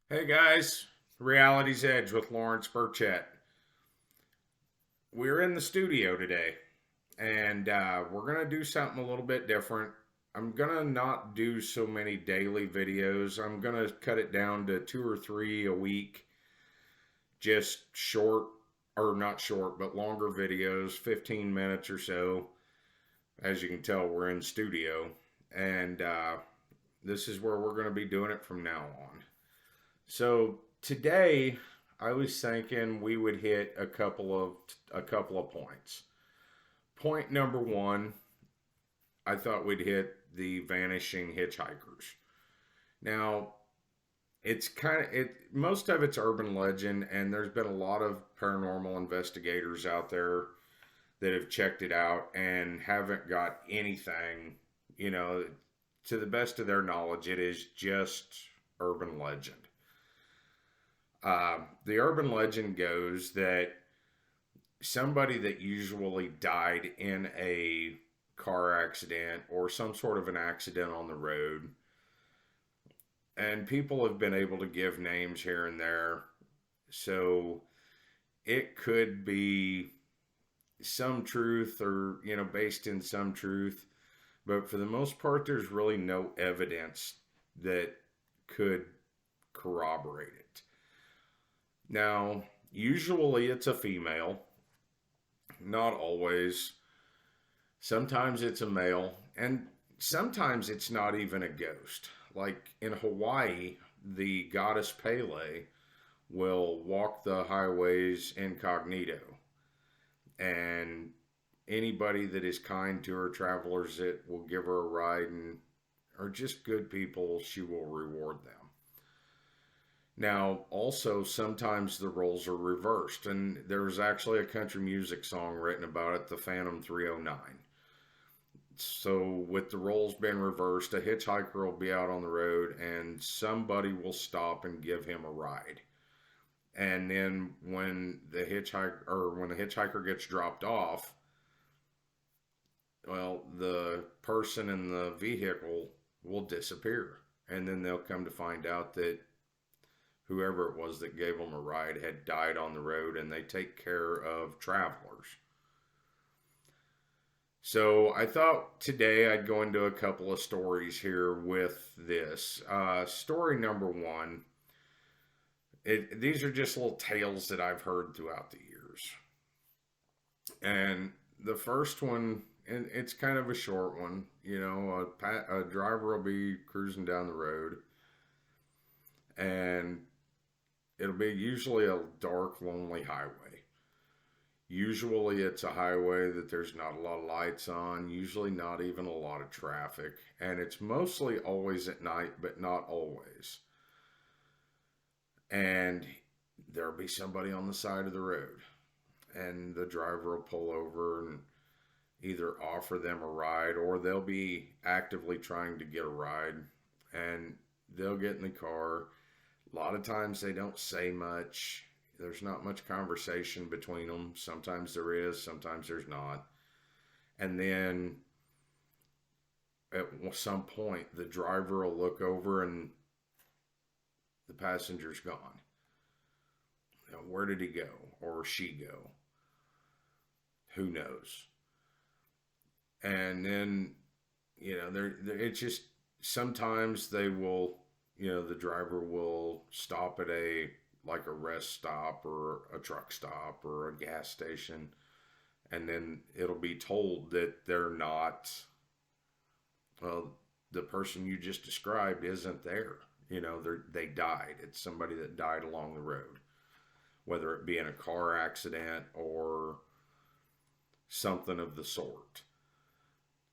Hey guys, Reality's Edge with Lawrence Burchett. We're in the studio today and we're going to do something a little bit different. I'm going to not do so many daily videos. I'm going to cut it down to two or three a week, just short, or not short, but longer videos, 15 minutes or so. As you can tell, we're in studio and this is where we're going to be doing it from now on. So today, I was thinking we would hit a couple of points. Point number one, I thought we'd hit the Vanishing Hitchhikers. Now, it's kind of it. Most of it's urban legend, and there's been a lot of paranormal investigators out there that have checked it out and haven't got anything. You know, to the best of their knowledge, it is just urban legend. The urban legend goes that somebody that usually died in a car accident or some sort of an accident on the road, and people have been able to give names here and there. So it could be some truth or, based in some truth. But for the most part, there's really no evidence that could corroborate it. Now, usually it's a female, not always. Sometimes it's a male, and sometimes it's not even a ghost. Like in Hawaii, the goddess Pele will walk the highways incognito, and anybody that is kind to her, travelers that will give her a ride and are just good people, she will reward them. Now, also, sometimes the roles are reversed, and there's actually a country music song written about it, the Phantom 309. So, with the roles being reversed, a hitchhiker will be out on the road and somebody will stop and give him a ride. And then when the hitchhiker gets dropped off, well, the person in the vehicle will disappear. And then they'll come to find out that whoever it was that gave them a ride had died on the road, and they take care of travelers. So I thought today I'd go into a couple of stories here with this. Story number one, these are just little tales that I've heard throughout the years. And the first one, and it's kind of a short one, a driver will be cruising down the road, and it'll be usually a dark, lonely highway. Usually it's a highway that there's not a lot of lights on, usually not even a lot of traffic, and it's mostly always at night, but not always. And there'll be somebody on the side of the road, and the driver will pull over and either offer them a ride or they'll be actively trying to get a ride, and they'll get in the car. A lot of times they don't say much. There's not much conversation between them. Sometimes there is, sometimes there's not. And then at some point, the driver will look over and the passenger's gone. Where did he go or she go? Who knows? And then, it's just sometimes they will, the driver will stop at like a rest stop or a truck stop or a gas station, and then it'll be told that they're not, well, the person you just described isn't there. They died. It's somebody that died along the road, whether it be in a car accident or something of the sort.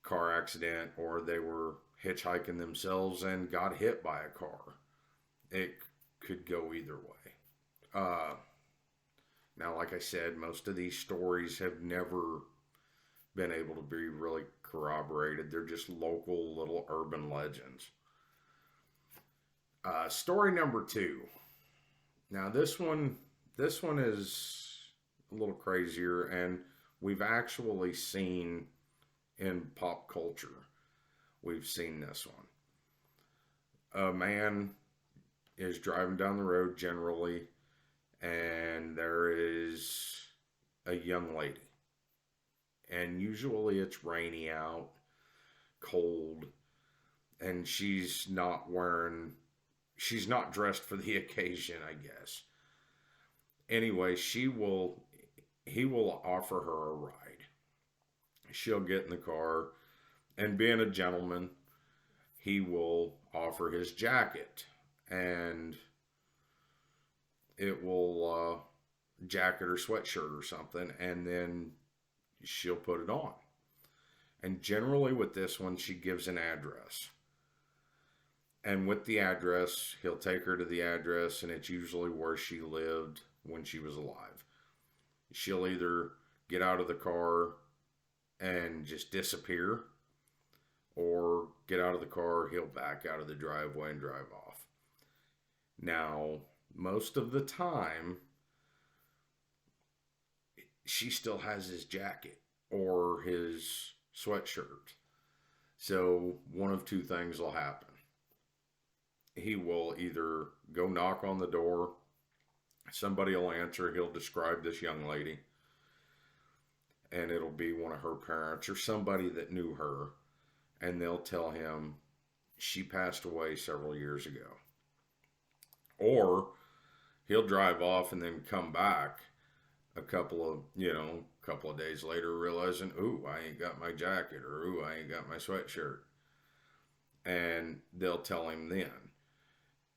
Car accident, or they were hitchhiking themselves and got hit by a car. It could go either way. Uh, Now, like I said, most of these stories have never been able to be really corroborated. They're just local little urban legends. Story number two. Now, this one is a little crazier, and we've actually seen in pop culture. We've seen this one. A man is driving down the road generally, and there is a young lady. And usually it's rainy out, cold, and she's not dressed for the occasion, I guess. Anyway, he will offer her a ride. She'll get in the car, and being a gentleman, he will offer his jacket, and it will jacket or sweatshirt or something, and then she'll put it on. And generally with this one, she gives an address. And with the address, he'll take her to the address, and it's usually where she lived when she was alive. She'll either get out of the car and just disappear, or get out of the car, he'll back out of the driveway and drive off. Now, most of the time, she still has his jacket or his sweatshirt. So one of two things will happen. He will either go knock on the door, somebody will answer, he'll describe this young lady, and it'll be one of her parents or somebody that knew her, and they'll tell him she passed away several years ago. Or he'll drive off and then come back a couple of days later, realizing, ooh, I ain't got my jacket, or ooh, I ain't got my sweatshirt. And they'll tell him then.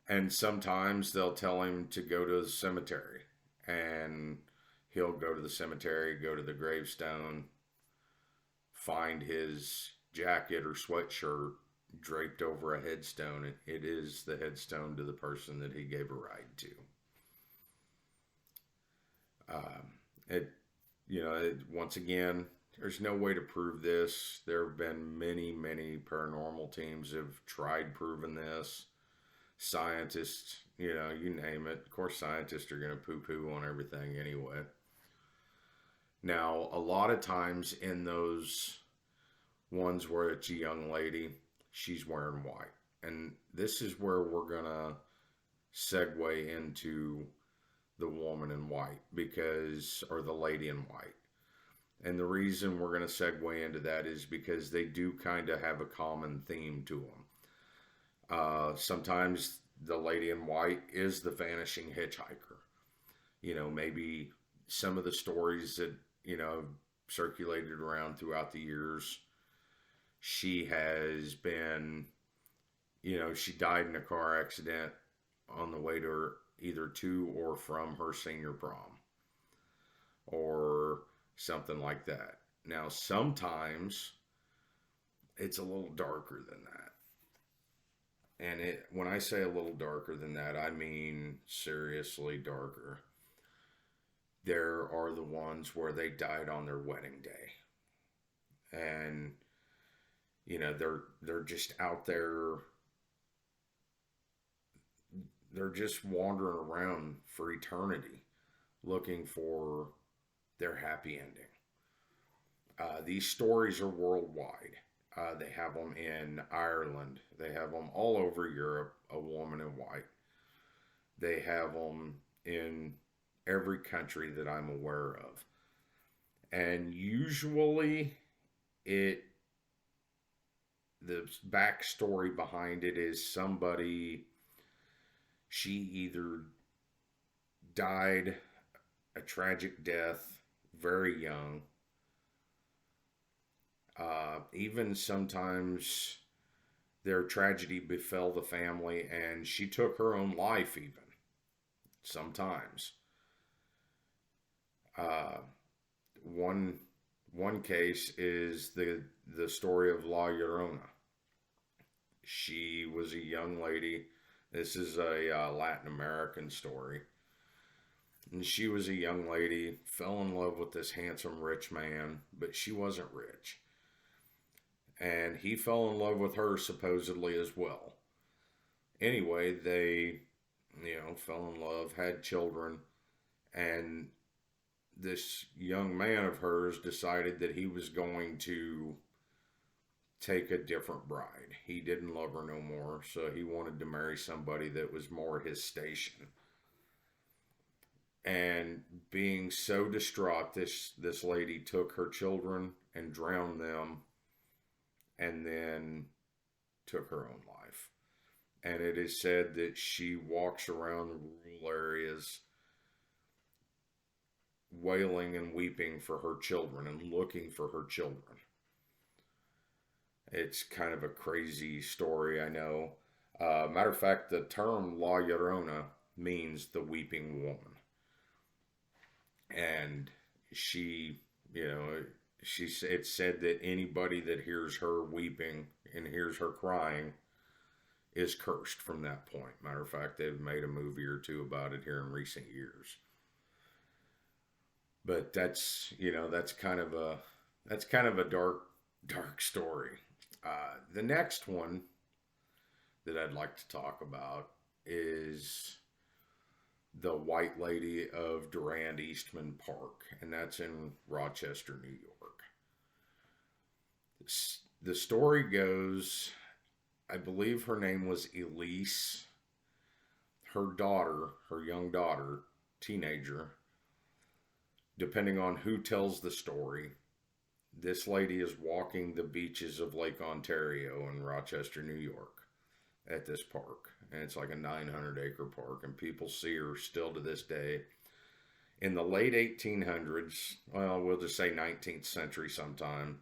And sometimes they'll tell him to go to the cemetery, and he'll go to the cemetery, go to the gravestone, find his jacket or sweatshirt draped over a headstone. It is the headstone to the person that he gave a ride to. Once again, there's no way to prove this. There have been many, many paranormal teams have tried proving this. Scientists, you name it. Of course, scientists are going to poo-poo on everything anyway. Now, a lot of times in those ones where it's a young lady, she's wearing white. And this is where we're going to segue into the woman in white, or the lady in white. And the reason we're going to segue into that is because they do kind of have a common theme to them. Sometimes the lady in white is the vanishing hitchhiker. Maybe some of the stories that, circulated around throughout the years, she has been, she died in a car accident on the way to either to or from her senior prom, or something like that. Now, sometimes it's a little darker than that. And when I say a little darker than that, I mean seriously darker. There are the ones where they died on their wedding day. And, they're just out there. They're just wandering around for eternity looking for their happy ending. These stories are worldwide. They have them in Ireland. They have them all over Europe, a woman in white. They have them in every country that I'm aware of. And usually the backstory behind it is she either died a tragic death very young. Even sometimes their tragedy befell the family and she took her own life even. Sometimes. One case is the story of La Llorona. She was a young lady. This is a Latin American story. And she was a young lady, fell in love with this handsome rich man, but she wasn't rich. And he fell in love with her supposedly as well. Anyway, they, fell in love, had children, and this young man of hers decided that he was going to take a different bride. He didn't love her no more, so he wanted to marry somebody that was more his station. And being so distraught, this lady took her children and drowned them, and then took her own life. And it is said that she walks around the rural areas wailing and weeping for her children and looking for her children. It's kind of a crazy story, I know. Matter of fact, the term La Llorona means the weeping woman. And she, it's said that anybody that hears her weeping and hears her crying is cursed from that point. Matter of fact, they've made a movie or two about it here in recent years. But that's kind of a dark story. The next one that I'd like to talk about is the White Lady of Durand Eastman Park, and that's in Rochester, New York. The story goes, I believe her name was Elise. Her young daughter, teenager, depending on who tells the story, this lady is walking the beaches of Lake Ontario in Rochester, New York at this park. And it's like a 900-acre park, and people see her still to this day. In the late 1800s, well, we'll just say 19th century sometime,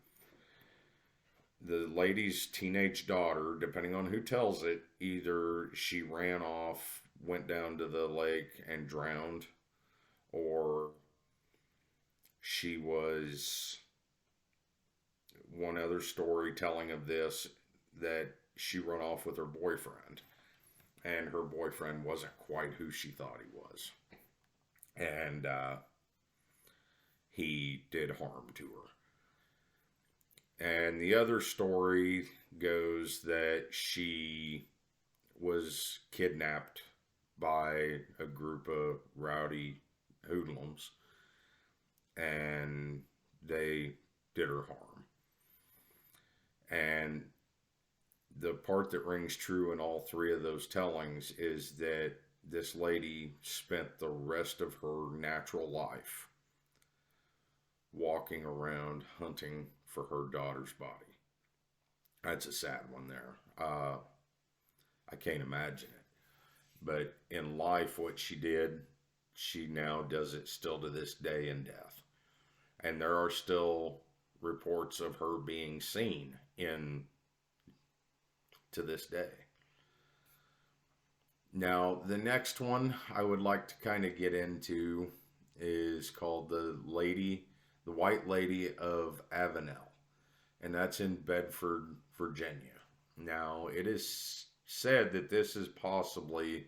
the lady's teenage daughter, depending on who tells it, either she ran off, went down to the lake and drowned, or she was, one other story telling of this, that she ran off with her boyfriend, and her boyfriend wasn't quite who she thought he was, and he did harm to her. And the other story goes that she was kidnapped by a group of rowdy hoodlums, and they did her harm. And the part that rings true in all three of those tellings is that this lady spent the rest of her natural life walking around hunting for her daughter's body. That's a sad one there. I can't imagine it. But in life, what she did, she now does it still to this day in death. And there are still reports of her being seen to this day. Now, the next one I would like to kind of get into is called the White Lady of Avenel, and that's in Bedford, Virginia. Now, it is said that this is possibly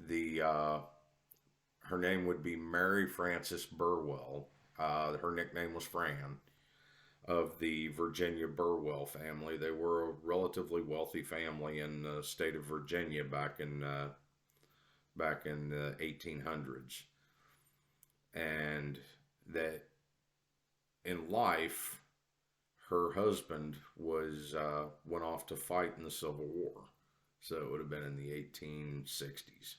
her name would be Mary Frances Burwell. Her nickname was Fran, of the Virginia Burwell family. They were a relatively wealthy family in the state of Virginia back in the 1800s, and that in life, her husband went off to fight in the Civil War, so it would have been in the 1860s,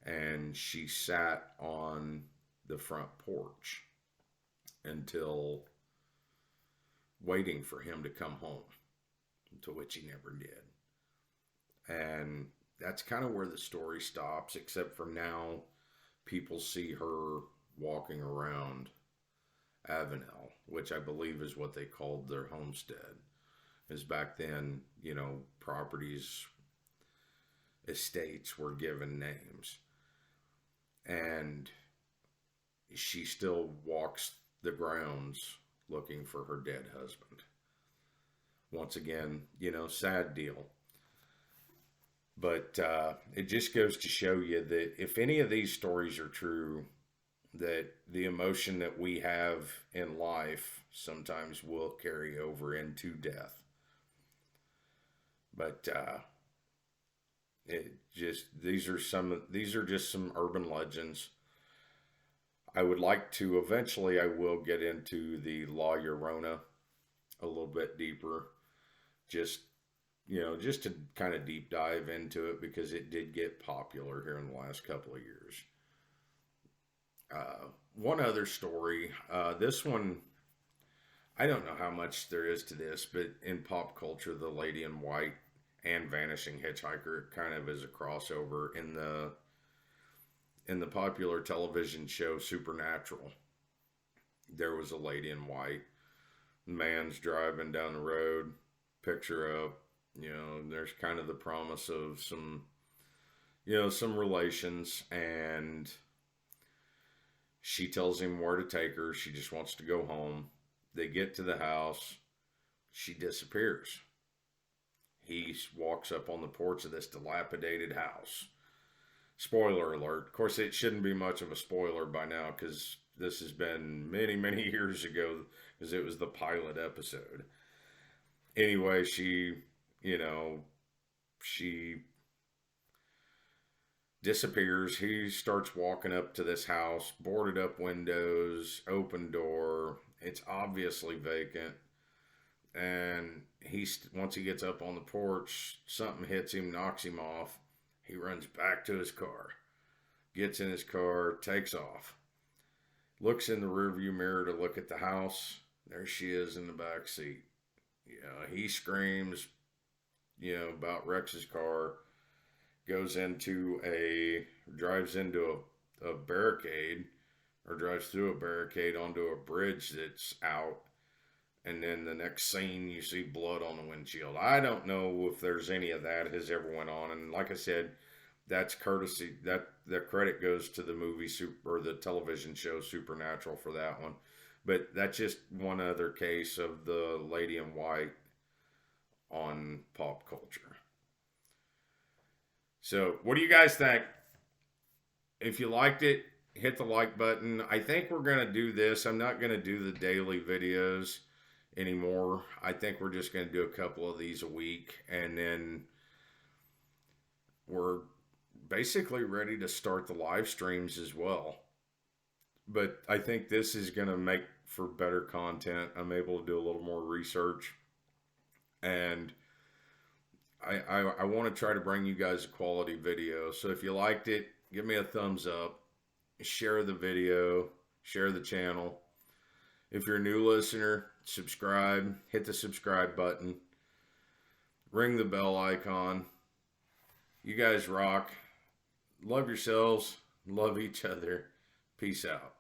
and she sat on the front porch until waiting for him to come home, to which he never did. And that's kind of where the story stops, except for now people see her walking around Avenel, which I believe is what they called their homestead. Because back then, properties, estates were given names. And she still walks the grounds looking for her dead husband. Once again, sad deal. But it just goes to show you that if any of these stories are true, that the emotion that we have in life sometimes will carry over into death. But these are just some urban legends. I would like to eventually, I will get into the La Llorona, a little bit deeper. Just, just to kind of deep dive into it because it did get popular here in the last couple of years. One other story. This one, I don't know how much there is to this, but in pop culture, The Lady in White and Vanishing Hitchhiker kind of is a crossover in the popular television show Supernatural. There was a lady in white. Man's driving down the road, picks her up. There's kind of the promise of some relations, and she tells him where to take her. She just wants to go home. They get to the house. She disappears. He walks up on the porch of this dilapidated house. Spoiler alert. Of course, it shouldn't be much of a spoiler by now because this has been many, many years ago because it was the pilot episode. Anyway, she disappears. He starts walking up to this house, boarded up windows, open door. It's obviously vacant. And once he gets up on the porch, something hits him, knocks him off. He runs back to his car, gets in his car, takes off, looks in the rearview mirror to look at the house. There she is in the back seat. He screams, about wrecks his car, drives into a barricade, or drives through a barricade onto a bridge that's out. And then the next scene, you see blood on the windshield. I don't know if there's any of that has ever went on. And like I said, that's courtesy. That the credit goes to the movie or the television show Supernatural for that one. But that's just one other case of the lady in white on pop culture. So, what do you guys think? If you liked it, hit the like button. I think we're going to do this. I'm not going to do the daily videos anymore. I think we're just going to do a couple of these a week, and then we're basically ready to start the live streams as well. But I think this is going to make for better content. I'm able to do a little more research, and I want to try to bring you guys a quality video. So if you liked it, give me a thumbs up, share the video, share the channel. If you're a new listener, subscribe, hit the subscribe button, ring the bell icon. You guys rock. Love yourselves. Love each other. Peace out.